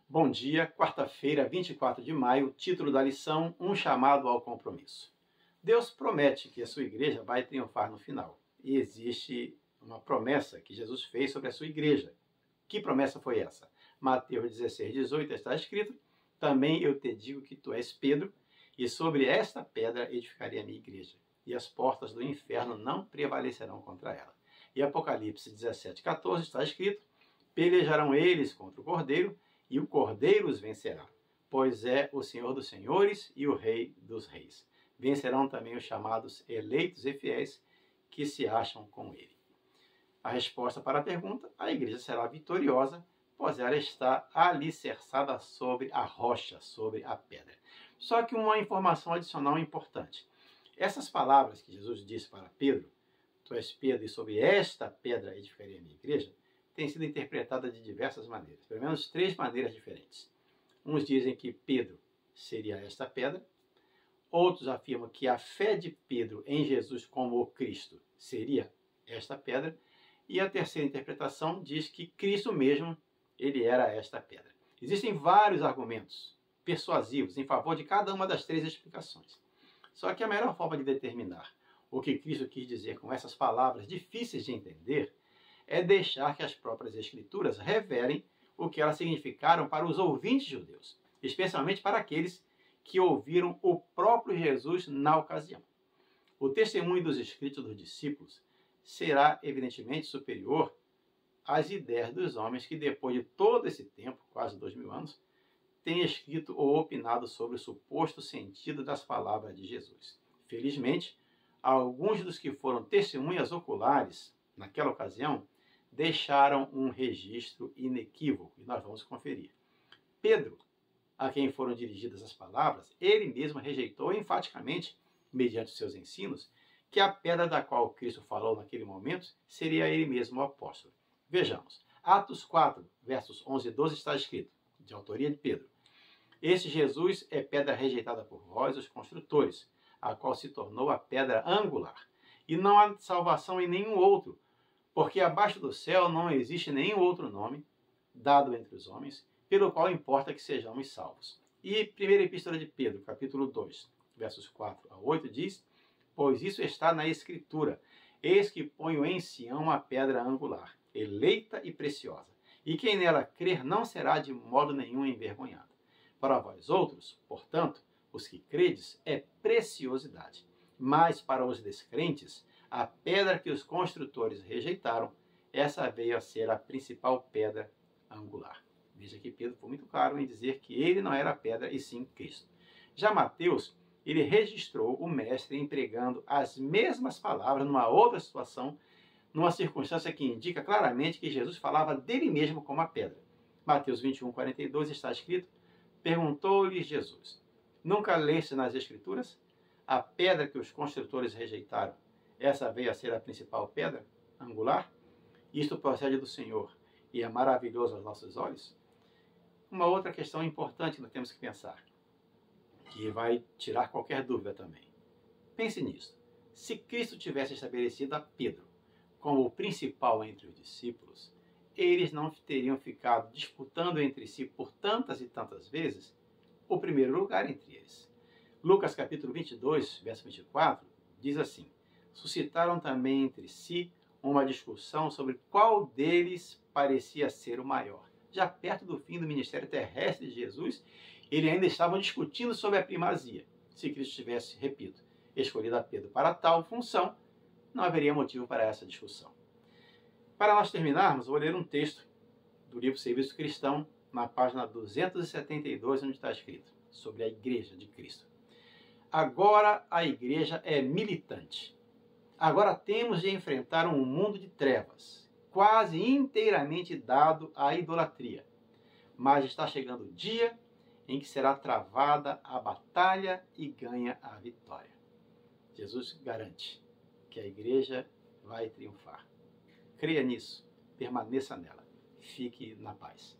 Bom dia, quarta-feira, 24 de maio, título da lição, um chamado ao compromisso. Deus promete que a sua igreja vai triunfar no final. E existe uma promessa que Jesus fez sobre a sua igreja. Que promessa foi essa? Mateus 16, 18 está escrito: também eu te digo que tu és Pedro, e sobre esta pedra edificarei a minha igreja, e as portas do inferno não prevalecerão contra ela. E Apocalipse 17, 14 está escrito: pelejarão eles contra o Cordeiro, e o Cordeiro os vencerá, pois é o Senhor dos senhores e o Rei dos reis. Vencerão também os chamados eleitos e fiéis que se acham com ele. A resposta para a pergunta: a igreja será vitoriosa, pois ela está alicerçada sobre a rocha, sobre a pedra. Só que uma informação adicional importante. Essas palavras que Jesus disse para Pedro, tu és Pedro e sobre esta pedra edificarei a minha igreja, tem sido interpretada de diversas maneiras, pelo menos 3 maneiras diferentes. Uns dizem que Pedro seria esta pedra, outros afirmam que a fé de Pedro em Jesus como o Cristo seria esta pedra, e a terceira interpretação diz que Cristo mesmo, ele era esta pedra. Existem vários argumentos persuasivos em favor de cada uma das 3 explicações. Só que a melhor forma de determinar o que Cristo quis dizer com essas palavras difíceis de entender é deixar que as próprias Escrituras revelem o que elas significaram para os ouvintes judeus, especialmente para aqueles que ouviram o próprio Jesus na ocasião. O testemunho dos escritos dos discípulos será evidentemente superior às ideias dos homens que, depois de todo esse tempo, quase 2000 anos, têm escrito ou opinado sobre o suposto sentido das palavras de Jesus. Felizmente, alguns dos que foram testemunhas oculares naquela ocasião deixaram um registro inequívoco, e nós vamos conferir. Pedro, a quem foram dirigidas as palavras, ele mesmo rejeitou enfaticamente, mediante seus ensinos, que a pedra da qual Cristo falou naquele momento seria ele mesmo o apóstolo. Vejamos, Atos 4, versos 11 e 12 está escrito, de autoria de Pedro: este Jesus é pedra rejeitada por vós, os construtores, a qual se tornou a pedra angular. E não há salvação em nenhum outro, porque abaixo do céu não existe nenhum outro nome dado entre os homens, pelo qual importa que sejamos salvos. E primeira epístola de Pedro, capítulo 2, versos 4 a 8, diz: pois isso está na Escritura, eis que ponho em Sião a pedra angular, eleita e preciosa, e quem nela crer não será de modo nenhum envergonhado. Para vós outros, portanto, os que credes, é preciosidade, mas para os descrentes, a pedra que os construtores rejeitaram, essa veio a ser a principal pedra angular. Veja que Pedro foi muito claro em dizer que ele não era a pedra e sim Cristo. Já Mateus, ele registrou o mestre empregando as mesmas palavras numa outra situação, numa circunstância que indica claramente que Jesus falava dele mesmo como a pedra. Mateus 21, 42 está escrito: perguntou-lhes Jesus: nunca leste nas Escrituras? A pedra que os construtores rejeitaram, essa veio a ser a principal pedra angular? Isto procede do Senhor e é maravilhoso aos nossos olhos? Uma outra questão importante que nós temos que pensar, que vai tirar qualquer dúvida também. Pense nisso. Se Cristo tivesse estabelecido a Pedro como o principal entre os discípulos, eles não teriam ficado disputando entre si por tantas e tantas vezes o primeiro lugar entre eles. Lucas capítulo 22, verso 24, diz assim: suscitaram também entre si uma discussão sobre qual deles parecia ser o maior. Já perto do fim do ministério terrestre de Jesus, eles ainda estavam discutindo sobre a primazia. Se Cristo tivesse, repito, escolhido a Pedro para tal função, não haveria motivo para essa discussão. Para nós terminarmos, vou ler um texto do livro Serviço Cristão, na página 272, onde está escrito sobre a Igreja de Cristo. Agora a Igreja é militante. Agora temos de enfrentar um mundo de trevas, quase inteiramente dado à idolatria. Mas está chegando o dia em que será travada a batalha e ganha a vitória. Jesus garante que a Igreja vai triunfar. Creia nisso, permaneça nela, fique na paz.